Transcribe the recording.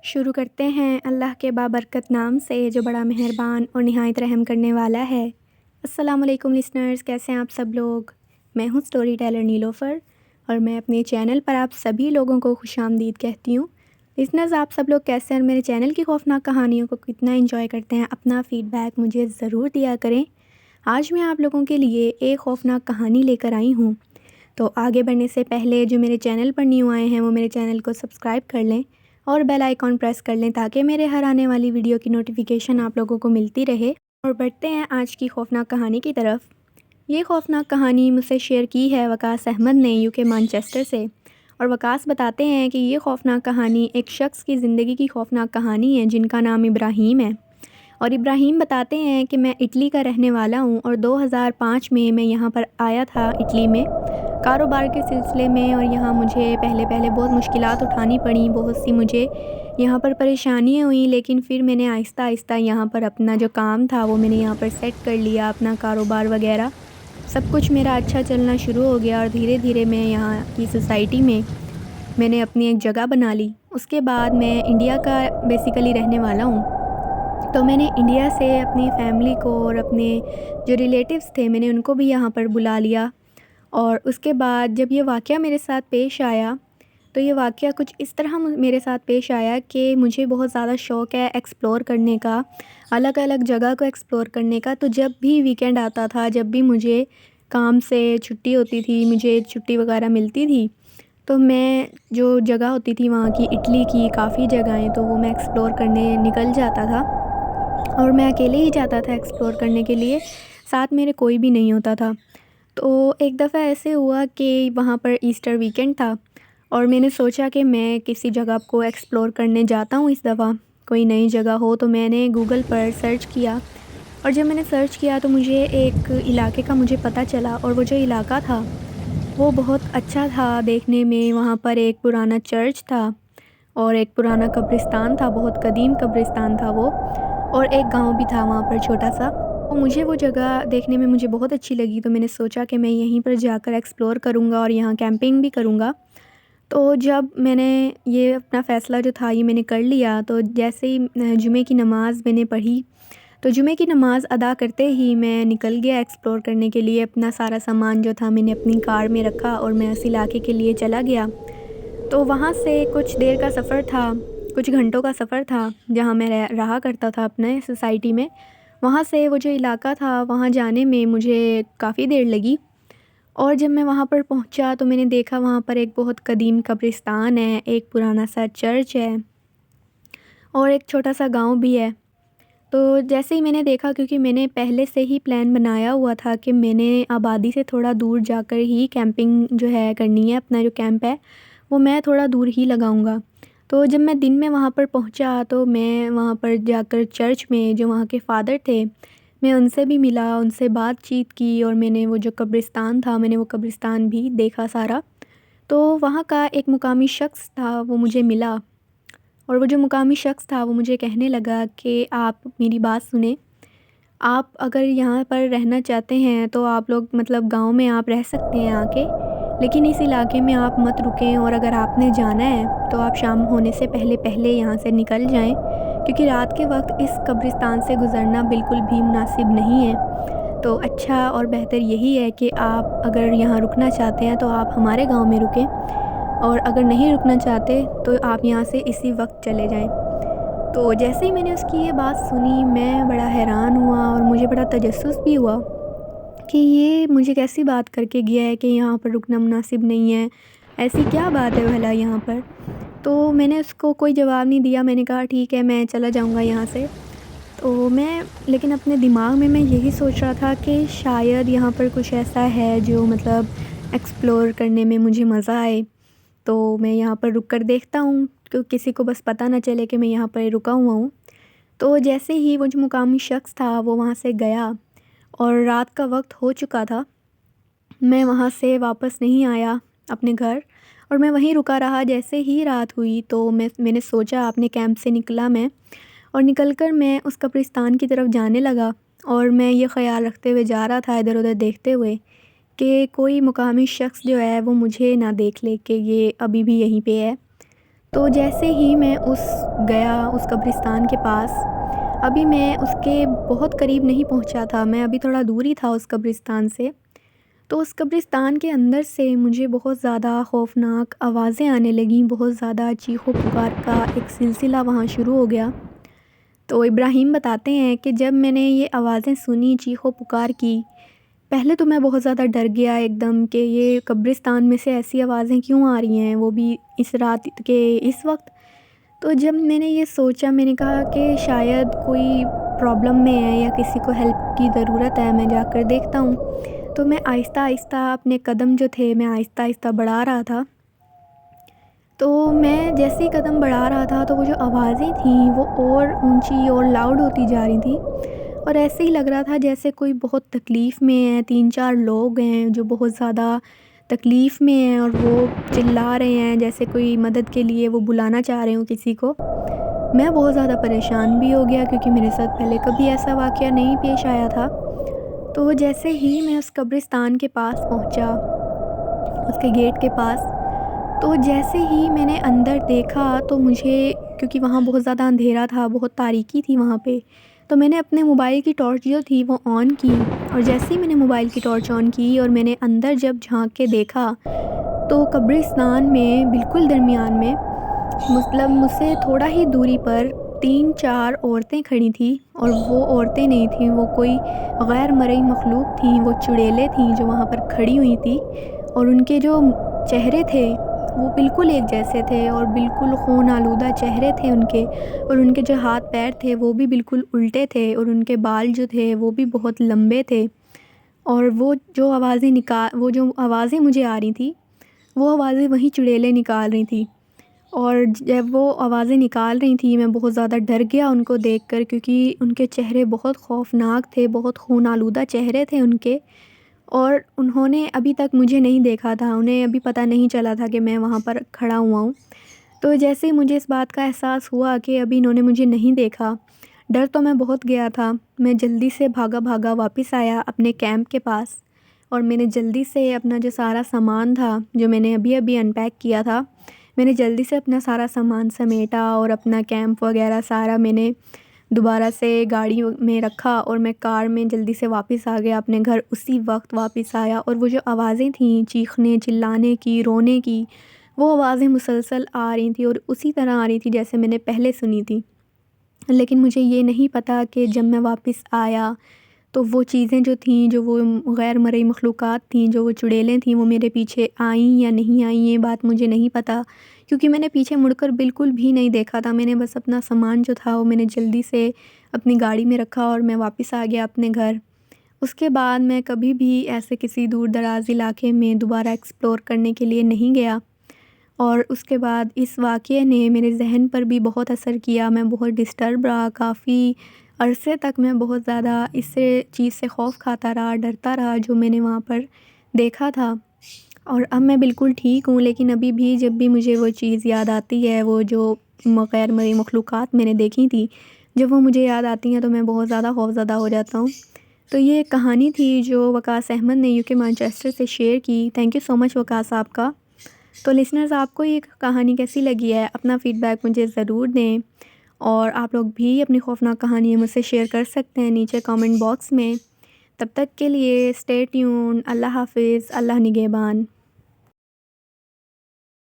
شروع کرتے ہیں اللہ کے بابرکت نام سے جو بڑا مہربان اور نہایت رحم کرنے والا ہے۔ السلام علیکم لسنرز، کیسے ہیں آپ سب لوگ؟ میں ہوں سٹوری ٹیلر نیلوفر اور میں اپنے چینل پر آپ سبھی لوگوں کو خوش آمدید کہتی ہوں۔ لسنرز، آپ سب لوگ کیسے ہیں اور میرے چینل کی خوفناک کہانیوں کو کتنا انجوائے کرتے ہیں؟ اپنا فیڈ بیک مجھے ضرور دیا کریں۔ آج میں آپ لوگوں کے لیے ایک خوفناک کہانی لے کر آئی ہوں۔ تو آگے بڑھنے سے پہلے جو میرے چینل پر نیو آئے ہیں وہ میرے چینل کو سبسکرائب کر لیں اور بیل آئیکن پریس کر لیں تاکہ میرے ہر آنے والی ویڈیو کی نوٹیفیکیشن آپ لوگوں کو ملتی رہے۔ اور بڑھتے ہیں آج کی خوفناک کہانی کی طرف۔ یہ خوفناک کہانی مجھ سے شیئر کی ہے وقاص احمد نے UK مانچسٹر سے، اور وقاص بتاتے ہیں کہ یہ خوفناک کہانی ایک شخص کی زندگی کی خوفناک کہانی ہے جن کا نام ابراہیم ہے۔ اور ابراہیم بتاتے ہیں کہ میں اٹلی کا رہنے والا ہوں اور 2005 میں یہاں پر آیا تھا اٹلی میں کاروبار کے سلسلے میں، اور یہاں مجھے پہلے بہت مشکلات اٹھانی پڑیں، بہت سی مجھے یہاں پر پریشانیاں ہوئیں، لیکن پھر میں نے آہستہ آہستہ یہاں پر اپنا جو کام تھا وہ میں نے یہاں پر سیٹ کر لیا، اپنا کاروبار وغیرہ سب کچھ میرا اچھا چلنا شروع ہو گیا، اور دھیرے دھیرے میں یہاں کی سوسائٹی میں نے اپنی ایک جگہ بنا لی۔ اس کے بعد میں انڈیا کا بیسیکلی رہنے والا ہوں، تو میں نے انڈیا سے اپنی فیملی کو اور اپنے جو ریلیٹیوز تھے میں نے ان کو بھی یہاں پر بلا لیا۔ اور اس کے بعد جب یہ واقعہ میرے ساتھ پیش آیا تو یہ واقعہ کچھ اس طرح میرے ساتھ پیش آیا کہ مجھے بہت زیادہ شوق ہے ایکسپلور کرنے کا، الگ الگ جگہ کو ایکسپلور کرنے کا۔ تو جب بھی ویکینڈ آتا تھا، جب بھی مجھے کام سے چھٹی ہوتی تھی، مجھے چھٹی وغیرہ ملتی تھی، تو میں جو جگہ ہوتی تھی وہاں کی اٹلی کی کافی جگہیں تو وہ میں ایکسپلور کرنے نکل جاتا تھا، اور میں اکیلے ہی جاتا تھا ایکسپلور کرنے کے لیے، ساتھ میرے کوئی بھی نہیں ہوتا تھا۔ تو ایک دفعہ ایسے ہوا کہ وہاں پر ایسٹر ویکینڈ تھا اور میں نے سوچا کہ میں کسی جگہ کو ایکسپلور کرنے جاتا ہوں اس دفعہ، کوئی نئی جگہ ہو۔ تو میں نے گوگل پر سرچ کیا، اور جب میں نے سرچ کیا تو مجھے ایک علاقے کا مجھے پتہ چلا، اور وہ جو علاقہ تھا وہ بہت اچھا تھا دیکھنے میں۔ وہاں پر ایک پرانا چرچ تھا اور ایک پرانا قبرستان تھا، بہت قدیم قبرستان تھا وہ، اور ایک گاؤں بھی تھا وہاں پر چھوٹا سا۔ تو مجھے وہ جگہ دیکھنے میں مجھے بہت اچھی لگی، تو میں نے سوچا کہ میں یہیں پر جا کر ایکسپلور کروں گا اور یہاں کیمپنگ بھی کروں گا۔ تو جب میں نے یہ اپنا فیصلہ جو تھا یہ میں نے کر لیا، تو جیسے ہی جمعے کی نماز میں نے پڑھی تو جمعے کی نماز ادا کرتے ہی میں نکل گیا ایکسپلور کرنے کے لیے۔ اپنا سارا سامان جو تھا میں نے اپنی کار میں رکھا اور میں اس علاقے کے لیے چلا گیا۔ تو وہاں سے کچھ دیر کا سفر تھا، کچھ گھنٹوں کا سفر تھا جہاں میں رہا کرتا تھا اپنے سوسائٹی میں۔ وہاں سے وہ جو علاقہ تھا وہاں جانے میں مجھے کافی دیر لگی، اور جب میں وہاں پر پہنچا تو میں نے دیکھا وہاں پر ایک بہت قدیم قبرستان ہے، ایک پرانا سا چرچ ہے اور ایک چھوٹا سا گاؤں بھی ہے۔ تو جیسے ہی میں نے دیکھا، کیونکہ میں نے پہلے سے ہی پلان بنایا ہوا تھا کہ میں نے آبادی سے تھوڑا دور جا کر ہی کیمپنگ جو ہے کرنی ہے، اپنا جو کیمپ ہے وہ میں تھوڑا دور ہی لگاؤں گا۔ تو جب میں دن میں وہاں پر پہنچا تو میں وہاں پر جا کر چرچ میں جو وہاں کے فادر تھے میں ان سے بھی ملا، ان سے بات چیت کی، اور میں نے وہ جو قبرستان تھا میں نے وہ قبرستان بھی دیکھا سارا۔ تو وہاں کا ایک مقامی شخص تھا وہ مجھے ملا، اور وہ جو مقامی شخص تھا وہ مجھے کہنے لگا کہ آپ میری بات سنیں، آپ اگر یہاں پر رہنا چاہتے ہیں تو آپ لوگ گاؤں میں آپ رہ سکتے ہیں آ کے، لیکن اس علاقے میں آپ مت رکیں، اور اگر آپ نے جانا ہے تو آپ شام ہونے سے پہلے یہاں سے نکل جائیں، کیونکہ رات کے وقت اس قبرستان سے گزرنا بالکل بھی مناسب نہیں ہے۔ تو اچھا اور بہتر یہی ہے کہ آپ اگر یہاں رکنا چاہتے ہیں تو آپ ہمارے گاؤں میں رکیں، اور اگر نہیں رکنا چاہتے تو آپ یہاں سے اسی وقت چلے جائیں۔ تو جیسے ہی میں نے اس کی یہ بات سنی میں بڑا حیران ہوا، اور مجھے بڑا تجسس بھی ہوا کہ یہ مجھے کیسی بات کر کے گیا ہے کہ یہاں پر رکنا مناسب نہیں ہے، ایسی کیا بات ہے بھلا یہاں پر۔ تو میں نے اس کو کوئی جواب نہیں دیا، میں نے کہا ٹھیک ہے میں چلا جاؤں گا یہاں سے۔ تو لیکن اپنے دماغ میں یہی سوچ رہا تھا کہ شاید یہاں پر کچھ ایسا ہے جو ایکسپلور کرنے میں مجھے مزہ آئے، تو میں یہاں پر رک کر دیکھتا ہوں کہ کسی کو بس پتہ نہ چلے کہ میں یہاں پر رکا ہوا ہوں۔ تو جیسے ہی وہ جو مقامی شخص تھا وہ وہاں سے گیا اور رات کا وقت ہو چکا تھا، میں وہاں سے واپس نہیں آیا اپنے گھر، اور میں وہیں رکا رہا۔ جیسے ہی رات ہوئی تو میں نے سوچا اپنے کیمپ سے نکلا میں، اور نکل کر میں اس قبرستان کی طرف جانے لگا، اور میں یہ خیال رکھتے ہوئے جا رہا تھا ادھر ادھر دیکھتے ہوئے کہ کوئی مقامی شخص جو ہے وہ مجھے نہ دیکھ لے کہ یہ ابھی بھی یہیں پہ ہے۔ تو جیسے ہی میں اس قبرستان کے پاس، ابھی میں اس کے بہت قریب نہیں پہنچا تھا، میں ابھی تھوڑا دور ہی تھا اس قبرستان سے، تو اس قبرستان کے اندر سے مجھے بہت زیادہ خوفناک آوازیں آنے لگیں، بہت زیادہ چیخ و پکار کا ایک سلسلہ وہاں شروع ہو گیا۔ تو ابراہیم بتاتے ہیں کہ جب میں نے یہ آوازیں سنی، چیخ و پکار کی، پہلے تو میں بہت زیادہ ڈر گیا ایک دم کہ یہ قبرستان میں سے ایسی آوازیں کیوں آ رہی ہیں، وہ بھی اس رات کے اس وقت۔ تو جب میں نے یہ سوچا، میں نے کہا کہ شاید کوئی پرابلم میں ہے یا کسی کو ہیلپ کی ضرورت ہے، میں جا کر دیکھتا ہوں۔ تو میں آہستہ آہستہ اپنے قدم جو تھے میں آہستہ آہستہ بڑھا رہا تھا۔ تو میں جیسے ہی قدم بڑھا رہا تھا تو وہ جو آوازیں تھیں وہ اور اونچی اور لاؤڈ ہوتی جا رہی تھیں، اور ایسے ہی لگ رہا تھا جیسے کوئی بہت تکلیف میں ہے، 3-4 لوگ ہیں جو بہت زیادہ تکلیف میں ہیں اور وہ چلا رہے ہیں جیسے کوئی مدد کے لیے وہ بلانا چاہ رہے ہوں کسی کو۔ میں بہت زیادہ پریشان بھی ہو گیا کیونکہ میرے ساتھ پہلے کبھی ایسا واقعہ نہیں پیش آیا تھا۔ تو جیسے ہی میں اس قبرستان کے پاس پہنچا، اس کے گیٹ کے پاس، تو جیسے ہی میں نے اندر دیکھا تو مجھے، کیونکہ وہاں بہت زیادہ اندھیرا تھا، بہت تاریکی تھی وہاں پہ، تو میں نے اپنے موبائل کی ٹارچ جو تھی وہ آن کی، اور جیسے ہی میں نے موبائل کی ٹارچ آن کی اور میں نے اندر جب جھانک کے دیکھا تو قبرستان میں بالکل درمیان میں، مطلب مجھ سے تھوڑا ہی دوری پر 3-4 عورتیں کھڑی تھیں، اور وہ عورتیں نہیں تھیں، وہ کوئی غیر مرئی مخلوق تھیں، وہ چڑیلیں تھیں جو وہاں پر کھڑی ہوئی تھیں، اور ان کے جو چہرے تھے وہ بالکل ایک جیسے تھے، اور بالکل خون آلودہ چہرے تھے ان کے، اور ان کے جو ہاتھ پیر تھے وہ بھی بالکل الٹے تھے، اور ان کے بال جو تھے وہ بھی بہت لمبے تھے، اور وہ جو آوازیں مجھے آ رہی تھیں وہ آوازیں وہی چڑیلیں نکال رہی تھیں، اور جب وہ آوازیں نکال رہی تھیں میں بہت زیادہ ڈر گیا ان کو دیکھ کر، کیونکہ ان کے چہرے بہت خوفناک تھے، بہت خون آلودہ چہرے تھے ان کے، اور انہوں نے ابھی تک مجھے نہیں دیکھا تھا، انہیں ابھی پتہ نہیں چلا تھا کہ میں وہاں پر کھڑا ہوا ہوں۔ تو جیسے ہی مجھے اس بات کا احساس ہوا کہ ابھی انہوں نے مجھے نہیں دیکھا، ڈر تو میں بہت گیا تھا، میں جلدی سے بھاگا واپس آیا اپنے کیمپ کے پاس، اور میں نے جلدی سے اپنا جو سارا سامان تھا جو میں نے ابھی ان پیک کیا تھا، میں نے جلدی سے اپنا سارا سامان سمیٹا، اور اپنا کیمپ وغیرہ سارا میں نے دوبارہ سے گاڑی میں رکھا، اور میں کار میں جلدی سے واپس آ گیا اپنے گھر، اسی وقت واپس آیا، اور وہ جو آوازیں تھیں چیخنے چلانے کی، رونے کی، وہ آوازیں مسلسل آ رہی تھیں، اور اسی طرح آ رہی تھیں جیسے میں نے پہلے سنی تھی۔ لیکن مجھے یہ نہیں پتہ کہ جب میں واپس آیا تو وہ چیزیں جو تھیں، جو وہ غیر مرئی مخلوقات تھیں، جو وہ چڑیلیں تھیں، وہ میرے پیچھے آئیں یا نہیں آئیں، یہ بات مجھے نہیں پتہ، کیونکہ میں نے پیچھے مڑ کر بالکل بھی نہیں دیکھا تھا، میں نے بس اپنا سامان جو تھا وہ میں نے جلدی سے اپنی گاڑی میں رکھا اور میں واپس آ گیا اپنے گھر۔ اس کے بعد میں کبھی بھی ایسے کسی دور دراز علاقے میں دوبارہ ایکسپلور کرنے کے لیے نہیں گیا، اور اس کے بعد اس واقعے نے میرے ذہن پر بھی بہت اثر کیا، میں بہت ڈسٹرب رہا، کافی عرصے تک میں بہت زیادہ اس چیز سے خوف کھاتا رہا، ڈرتا رہا جو میں نے وہاں پر دیکھا تھا، اور اب میں بالکل ٹھیک ہوں، لیکن ابھی بھی جب بھی مجھے وہ چیز یاد آتی ہے، وہ جو غیر مرئی مخلوقات میں نے دیکھی تھی، جب وہ مجھے یاد آتی ہیں تو میں بہت زیادہ خوفزدہ ہو جاتا ہوں۔ تو یہ ایک کہانی تھی جو وقاص احمد نے UK مانچسٹر سے شیئر کی۔ تھینک یو سو مچ وقاص آپ کا۔ تو لسنرز، آپ کو یہ کہانی کیسی لگی ہے؟ اپنا فیڈ بیک مجھے ضرور دیں، اور آپ لوگ بھی اپنی خوفناک کہانی مجھ سے شیئر کر سکتے ہیں نیچے کامنٹ باکس میں۔ تب تک کے لیے اسٹے ٹیون، اللہ حافظ، اللہ نگہبان۔